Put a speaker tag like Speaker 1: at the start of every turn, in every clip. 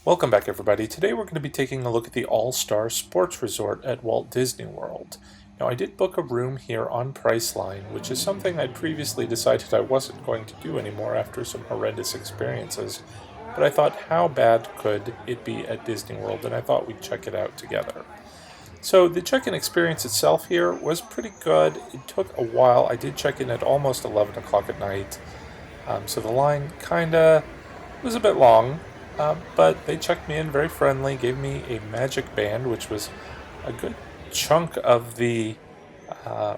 Speaker 1: Welcome back, everybody. Today we're going to be taking a look at the All-Star Sports Resort at Walt Disney World. Now, I did book a room here on Priceline, which is something I'd previously decided I wasn't going to do anymore after some horrendous experiences. But I thought, how bad could it be at Disney World? And I thought we'd check it out together. So the check-in experience itself here was pretty good. It took a while. I did check in at almost 11 o'clock at night. So the line kinda was a bit long. But they checked me in very friendly, gave me a magic band, which was a good chunk of the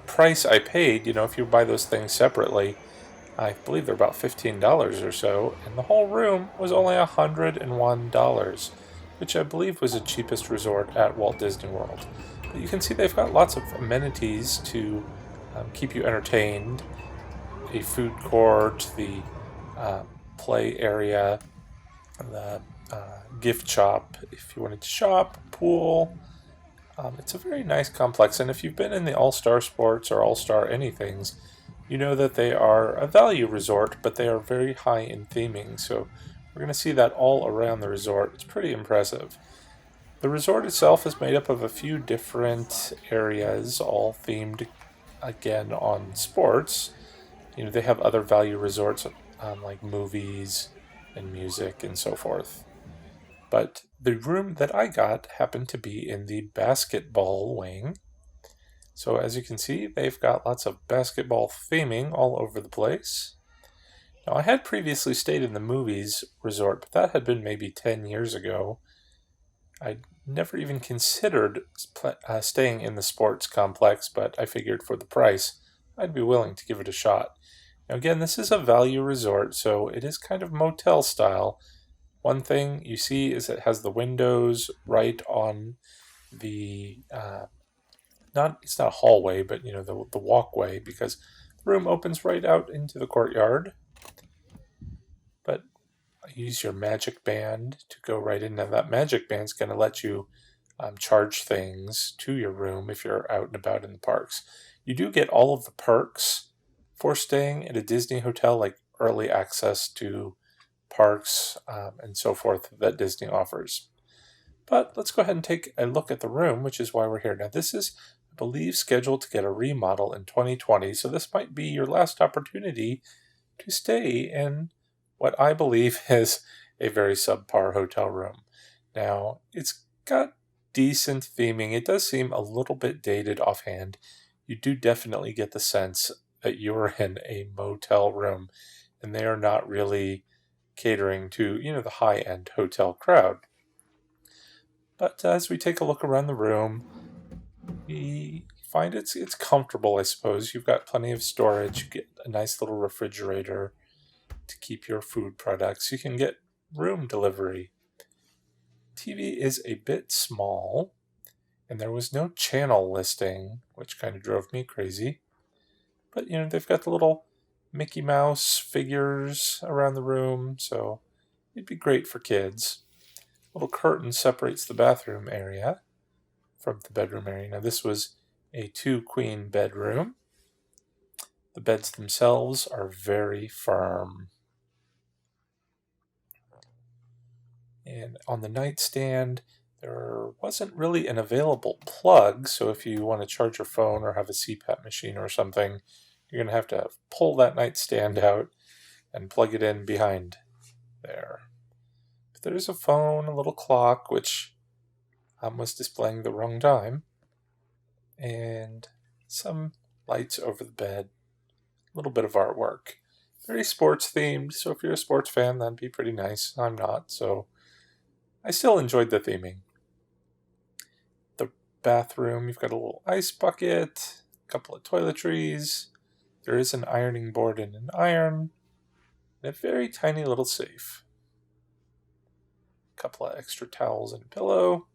Speaker 1: price I paid. If you buy those things separately, I believe they're about $15 or so, and the whole room was only $101, which I believe was the cheapest resort at Walt Disney World. But you can see they've got lots of amenities to keep you entertained. A food court, the play area, the gift shop if you wanted to shop, pool. It's a very nice complex, and if you've been in the All-Star Sports or All-Star Anythings, you know that they are a value resort, but they are very high in theming, so we're going to see that all around the resort. It's pretty impressive. The resort itself is made up of a few different areas, all themed again on sports. They have other value resorts like movies and music and so forth. But the room that I got happened to be in the basketball wing. So as you can see, they've got lots of basketball theming all over the place. Now, I had previously stayed in the movies resort, but that had been maybe 10 years ago. I'd never even considered staying in the sports complex, but I figured for the price, I'd be willing to give it a shot. Now again, this is a value resort, so it is kind of motel style. One thing you see is it has the windows right on the, it's not a hallway, but the walkway, because the room opens right out into the courtyard. But use your magic band to go right in. Now that magic band's going to let you charge things to your room if you're out and about in the parks. You do get all of the perks for staying at a Disney hotel, like early access to parks and so forth that Disney offers. But let's go ahead and take a look at the room, which is why we're here. Now this is, I believe, scheduled to get a remodel in 2020, so this might be your last opportunity to stay in what I believe is a very subpar hotel room. Now, it's got decent theming. It does seem a little bit dated offhand. You do definitely get the sense that you're in a motel room, and they are not really catering to, the high-end hotel crowd. But as we take a look around the room, we find it's comfortable, I suppose. You've got plenty of storage. You get a nice little refrigerator to keep your food products. You can get room delivery. TV is a bit small, and there was no channel listing, which kind of drove me crazy. But, they've got the little Mickey Mouse figures around the room, so it'd be great for kids. A little curtain separates the bathroom area from the bedroom area. Now, this was a 2-queen bedroom. The beds themselves are very firm. And on the nightstand, there wasn't really an available plug, so if you want to charge your phone or have a CPAP machine or something, you're going to have to pull that nightstand out and plug it in behind there. But there's a phone, a little clock, which was displaying the wrong time, and some lights over the bed, a little bit of artwork. Very sports themed, so if you're a sports fan, that'd be pretty nice. I'm not, so I still enjoyed the theming. The bathroom, you've got a little ice bucket, a couple of toiletries. There is an ironing board and an iron, and a very tiny little safe. A couple of extra towels and a pillow.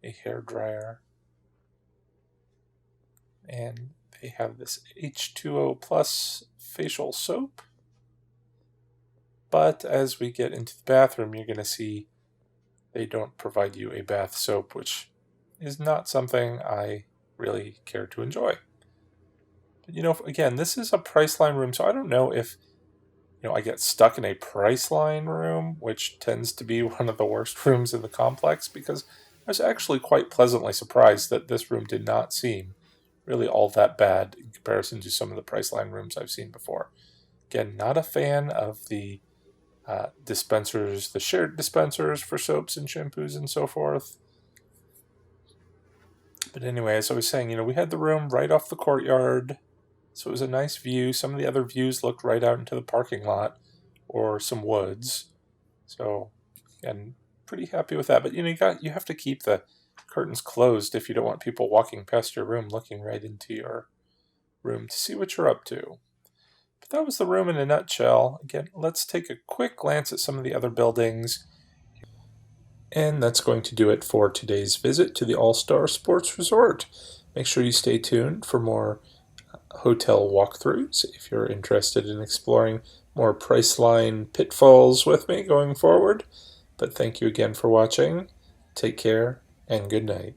Speaker 1: A hair dryer. And they have this H2O Plus facial soap. But as we get into the bathroom, you're going to see they don't provide you a bath soap, which is not something I really care to enjoy. But again, this is a Priceline room, so I don't know if I get stuck in a Priceline room, which tends to be one of the worst rooms in the complex, because I was actually quite pleasantly surprised that this room did not seem really all that bad in comparison to some of the Priceline rooms I've seen before. Again, not a fan of the dispensers, the shared dispensers for soaps and shampoos and so forth. But anyway, as I was saying, we had the room right off the courtyard, so it was a nice view. Some of the other views looked right out into the parking lot or some woods. So, again, pretty happy with that. But you have to keep the curtains closed if you don't want people walking past your room looking right into your room to see what you're up to. But that was the room in a nutshell. Again, let's take a quick glance at some of the other buildings. And that's going to do it for today's visit to the All-Star Sports Resort. Make sure you stay tuned for more hotel walkthroughs if you're interested in exploring more Priceline pitfalls with me going forward. But thank you again for watching. Take care and good night.